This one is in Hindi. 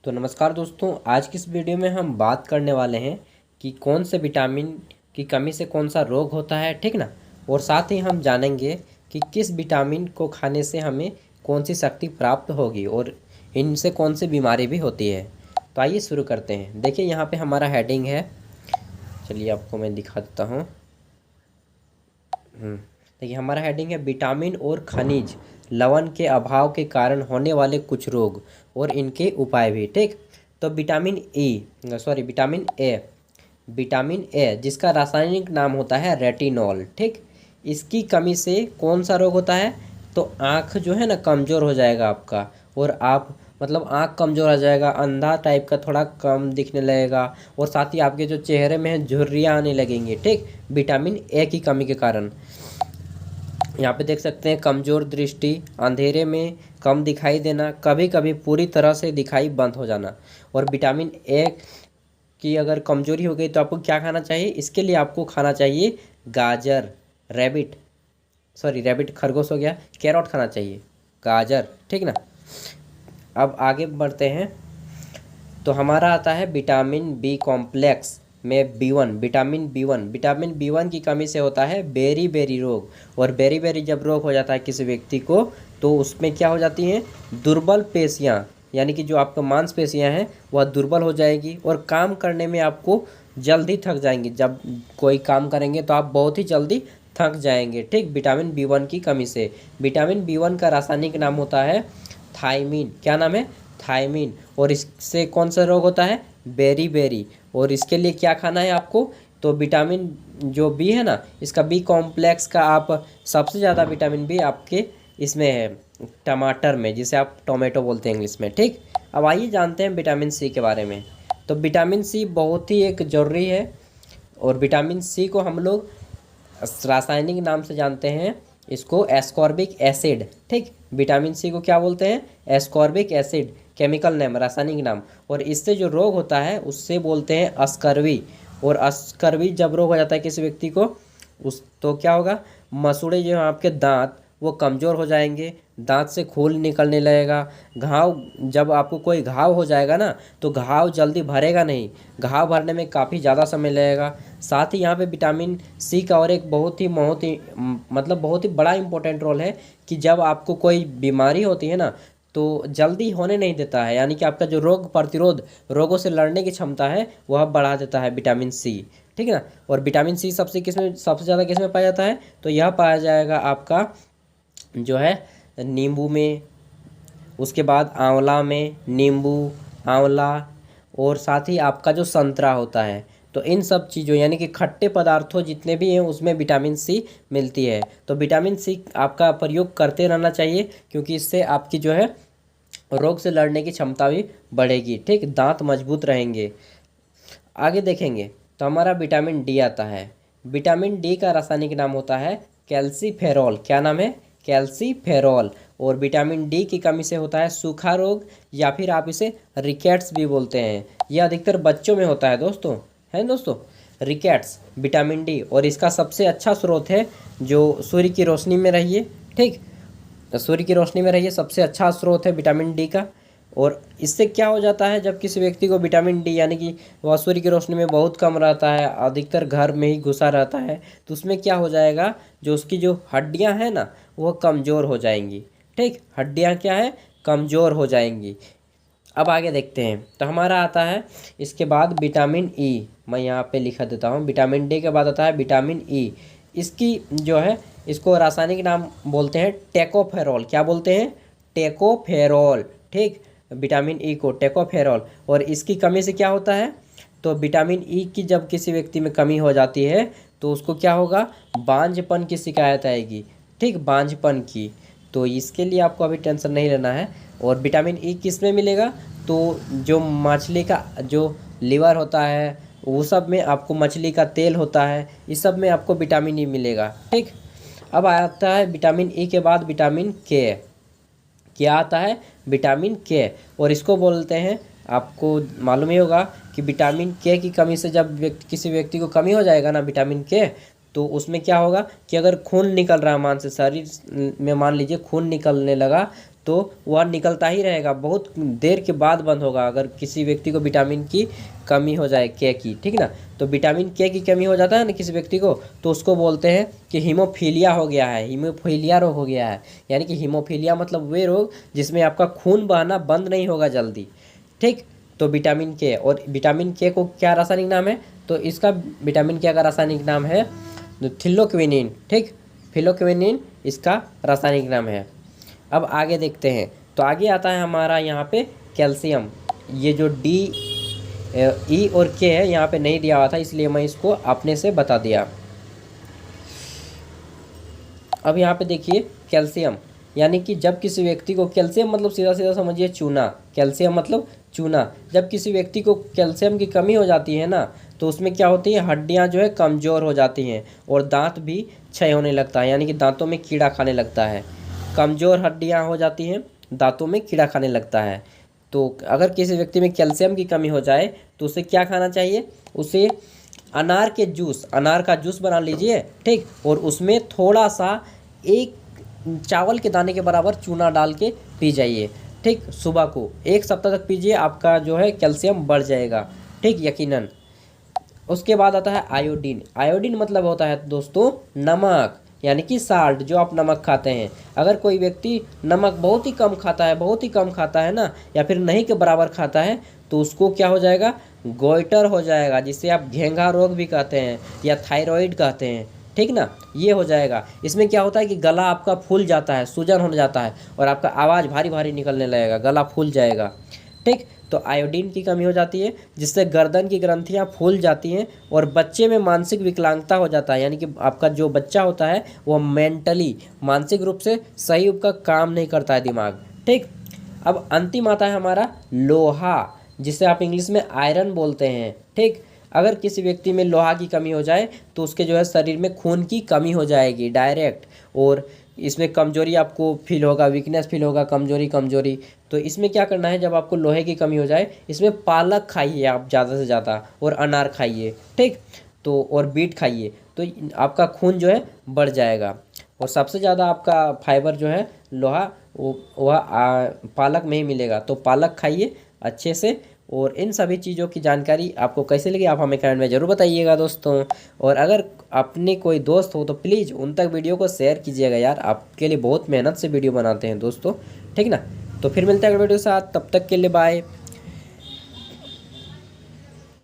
तो नमस्कार दोस्तों, आज की इस वीडियो में हम बात करने वाले हैं कि कौन से विटामिन की कमी से कौन सा रोग होता है, ठीक ना। और साथ ही हम जानेंगे कि किस विटामिन को खाने से हमें कौन सी शक्ति प्राप्त होगी और इनसे कौन सी बीमारी भी होती है। तो आइए शुरू करते हैं। देखिए यहाँ पे हमारा हेडिंग है, चलिए आपको मैं दिखा देता हूँ। देखिए हमारा हेडिंग है विटामिन और खनिज लवण के अभाव के कारण होने वाले कुछ रोग और इनके उपाय भी, ठीक। तो विटामिन ए जिसका रासायनिक नाम होता है रेटिनॉल, ठीक। इसकी कमी से कौन सा रोग होता है? तो आँख जो है ना कमज़ोर हो जाएगा आपका, और आप मतलब आँख कमज़ोर हो जाएगा, अंधा टाइप का थोड़ा कम दिखने लगेगा, और साथ ही आपके जो चेहरे में है झुर्रियाँ आने लगेंगी, ठीक, विटामिन ए की कमी के कारण। यहाँ पे देख सकते हैं कमज़ोर दृष्टि, अंधेरे में कम दिखाई देना, कभी कभी पूरी तरह से दिखाई बंद हो जाना। और विटामिन ए की अगर कमज़ोरी हो गई तो आपको क्या खाना चाहिए? इसके लिए आपको खाना चाहिए गाजर, रैबिट खरगोश हो गया, कैरोट खाना चाहिए, गाजर, ठीक ना। अब आगे बढ़ते हैं। तो हमारा आता है विटामिन बी कॉम्प्लेक्स में विटामिन बी वन की कमी से होता है बेरी बेरी रोग। और बेरी बेरी जब रोग हो जाता है किसी व्यक्ति को, तो उसमें क्या हो जाती हैं? दुर्बल पेशियाँ, यानी कि जो आपका मांसपेशियाँ हैं वह दुर्बल हो जाएगी और काम करने में आपको जल्दी थक जाएंगे। जब कोई काम करेंगे तो आप बहुत ही जल्दी थक जाएंगे, ठीक, विटामिन बी वन की कमी से। विटामिन बी वन का रासायनिक नाम होता है थायमीन। क्या नाम है? थायमीन। और इससे कौन सा रोग होता है? Beriberi. और इसके लिए क्या खाना है आपको? तो विटामिन जो बी है ना, इसका बी कॉम्प्लेक्स का आप सबसे ज़्यादा विटामिन बी आपके इसमें है टमाटर में, जिसे आप टोमेटो बोलते हैं इंग्लिश में, ठीक। अब आइए जानते हैं विटामिन सी के बारे में। तो विटामिन सी बहुत ही एक ज़रूरी है, और विटामिन सी को हम लोग रासायनिक नाम से जानते हैं इसको एस्कॉर्बिक एसिड, ठीक। विटामिन सी को क्या बोलते हैं? एस्कॉर्बिक एसिड, केमिकल नेम, रासायनिक नाम। और इससे जो रोग होता है उससे बोलते हैं अस्कर्वी। और अस्कर्वी जब रोग हो जाता है किसी व्यक्ति को, उस तो क्या होगा? मसूड़े जो हैं आपके दांत वो कमज़ोर हो जाएंगे, दांत से खून निकलने लगेगा, घाव, जब आपको कोई घाव हो जाएगा ना तो घाव जल्दी भरेगा नहीं, घाव भरने में काफ़ी ज़्यादा समय लगेगा। साथ ही यहाँ पे विटामिन सी का और एक बहुत ही मतलब बहुत ही बड़ा इंपॉर्टेंट रोल है कि जब आपको कोई बीमारी होती है ना तो जल्दी होने नहीं देता है, यानी कि आपका जो रोग प्रतिरोध, रोगों से लड़ने की क्षमता है वह बढ़ा देता है विटामिन सी, ठीक है ना। और विटामिन सी सबसे ज़्यादा किस में पाया जाता है? तो यह पाया जाएगा आपका जो है नींबू में, उसके बाद आंवला में, नींबू, आंवला, और साथ ही आपका जो संतरा होता है। तो इन सब चीज़ों यानी कि खट्टे पदार्थों जितने भी हैं उसमें विटामिन सी मिलती है। तो विटामिन सी आपका प्रयोग करते रहना चाहिए, क्योंकि इससे आपकी जो है रोग से लड़ने की क्षमता भी बढ़ेगी, ठीक, दांत मजबूत रहेंगे। आगे देखेंगे तो हमारा विटामिन डी आता है। विटामिन डी का रासायनिक नाम होता है कैल्सीफेरॉल। क्या नाम है? कैल्सीफेरॉल। और विटामिन डी की कमी से होता है सूखा रोग, या फिर आप इसे रिकेट्स भी बोलते हैं। यह अधिकतर बच्चों में होता है दोस्तों, है दोस्तों, रिकेट्स, विटामिन डी। और इसका सबसे अच्छा स्रोत है जो सूर्य की रोशनी में रहिए, ठीक, तो सूर्य की रोशनी में रहिए, सबसे अच्छा स्रोत है विटामिन डी का। और इससे क्या हो जाता है, जब किसी व्यक्ति को विटामिन डी यानी कि वह सूर्य की रोशनी में बहुत कम रहता है, अधिकतर घर में ही घुसा रहता है, तो उसमें क्या हो जाएगा, जो उसकी जो हड्डियां हैं ना वह कमज़ोर हो जाएंगी, ठीक, हड्डियां क्या है? कमज़ोर हो जाएंगी। अब आगे देखते हैं। तो हमारा आता है इसके बाद विटामिन ई, मैं यहाँ पे लिखा देता हूँ। विटामिन डी के बाद आता है विटामिन ई। इसकी जो है इसको रासायनिक नाम बोलते हैं टेकोफेरॉल। क्या बोलते हैं? टेकोफेरॉल, ठीक, विटामिन ई को टेकोफेरॉल। और इसकी कमी से क्या होता है? तो विटामिन ई की जब किसी व्यक्ति में कमी हो जाती है तो उसको क्या होगा? बांझपन की शिकायत आएगी, ठीक, बांझपन की। तो इसके लिए आपको अभी टेंशन नहीं लेना है। और विटामिन ई किस में मिलेगा? तो जो मछली का जो लीवर होता है वो सब में, आपको मछली का तेल होता है, इस सब में आपको विटामिन ई मिलेगा, ठीक। अब आता है विटामिन ई के बाद विटामिन के। क्या आता है? विटामिन के। और इसको बोलते हैं, आपको मालूम ही होगा कि विटामिन के की कमी से जब किसी व्यक्ति को कमी हो जाएगा ना विटामिन के, तो उसमें क्या होगा कि अगर खून निकल रहा है मान से शरीर में, मान लीजिए खून निकलने लगा, तो वह निकलता ही रहेगा, बहुत देर के बाद बंद होगा अगर किसी व्यक्ति को विटामिन की कमी हो जाए, के की, ठीक ना। तो विटामिन के की कमी हो जाता है ना किसी व्यक्ति को, तो उसको बोलते हैं कि हीमोफीलिया हो गया है, हीमोफीलिया रोग हो गया है। यानी कि हीमोफीलिया मतलब वे रोग जिसमें आपका खून बहना बंद नहीं होगा जल्दी, ठीक। तो विटामिन के, और विटामिन के को क्या रासायनिक नाम है, तो इसका विटामिन के का रासायनिक नाम है थिल्लोक्विनिन, ठीक। फिलोक्विनिन इसका रासायनिक नाम है। अब आगे देखते हैं, तो आगे आता है हमारा यहाँ पे कैल्शियम। ये जो डी ई और के है यहाँ पे नहीं दिया हुआ था, इसलिए मैं इसको अपने से बता दिया। अब यहाँ पे देखिए कैल्शियम, यानी कि जब किसी व्यक्ति को, कैल्शियम मतलब सीधा सीधा समझिए चूना, कैल्शियम मतलब चूना। जब किसी व्यक्ति को कैल्शियम की कमी हो जाती है ना, तो उसमें क्या होती है, हड्डियाँ जो है कमज़ोर हो जाती हैं और दांत भी क्षय होने लगता है, यानी कि दांतों में कीड़ा खाने लगता है। कमज़ोर हड्डियाँ हो जाती हैं, दांतों में कीड़ा खाने लगता है। तो अगर किसी व्यक्ति में कैल्शियम की कमी हो जाए तो उसे क्या खाना चाहिए, उसे अनार के जूस, अनार का जूस बना लीजिए, ठीक। और उसमें थोड़ा सा एक चावल के दाने के बराबर चूना डाल के पी जाइए, ठीक। सुबह को 1 सप्ताह तक पीजिए, आपका जो है कैल्शियम बढ़ जाएगा, ठीक, यकीनन। उसके बाद आता है आयोडीन। आयोडीन मतलब होता है दोस्तों नमक, यानी कि साल्ट, जो आप नमक खाते हैं। अगर कोई व्यक्ति नमक बहुत ही कम खाता है, बहुत ही कम खाता है ना, या फिर नहीं के बराबर खाता है, तो उसको क्या हो जाएगा, गोइटर हो जाएगा, जिसे आप घेंघा रोग भी कहते हैं या थायराइड कहते हैं, ठीक ना। ये हो जाएगा। इसमें क्या होता है कि गला आपका फूल जाता है, सूजन होने जाता है और आपका आवाज़ भारी भारी निकलने लगेगा, गला फूल जाएगा, ठीक। तो आयोडीन की कमी हो जाती है, जिससे गर्दन की ग्रंथियां फूल जाती हैं और बच्चे में मानसिक विकलांगता हो जाता है, यानी कि आपका जो बच्चा होता है वो मेंटली, मानसिक रूप से सही का काम नहीं करता है दिमाग, ठीक। अब अंतिम आता है हमारा लोहा, जिसे आप इंग्लिश में आयरन बोलते हैं, ठीक। अगर किसी व्यक्ति में लोहा की कमी हो जाए तो उसके जो है शरीर में खून की कमी हो जाएगी डायरेक्ट, और इसमें कमजोरी आपको फील होगा, वीकनेस फील होगा, कमजोरी कमजोरी। तो इसमें क्या करना है, जब आपको लोहे की कमी हो जाए, इसमें पालक खाइए आप ज़्यादा से ज़्यादा, और अनार खाइए, ठीक। तो और बीट खाइए, तो आपका खून जो है बढ़ जाएगा। और सबसे ज़्यादा आपका फाइबर जो है लोहा वह पालक में ही मिलेगा, तो पालक खाइए अच्छे से। और इन सभी चीज़ों की जानकारी आपको कैसे लगी आप हमें कमेंट में ज़रूर बताइएगा दोस्तों। और अगर अपने कोई दोस्त हो तो प्लीज़ उन तक वीडियो को शेयर कीजिएगा यार, आपके लिए बहुत मेहनत से वीडियो बनाते हैं दोस्तों, ठीक ना। तो फिर मिलते हैं अगले वीडियो के साथ, तब तक के लिए बाय।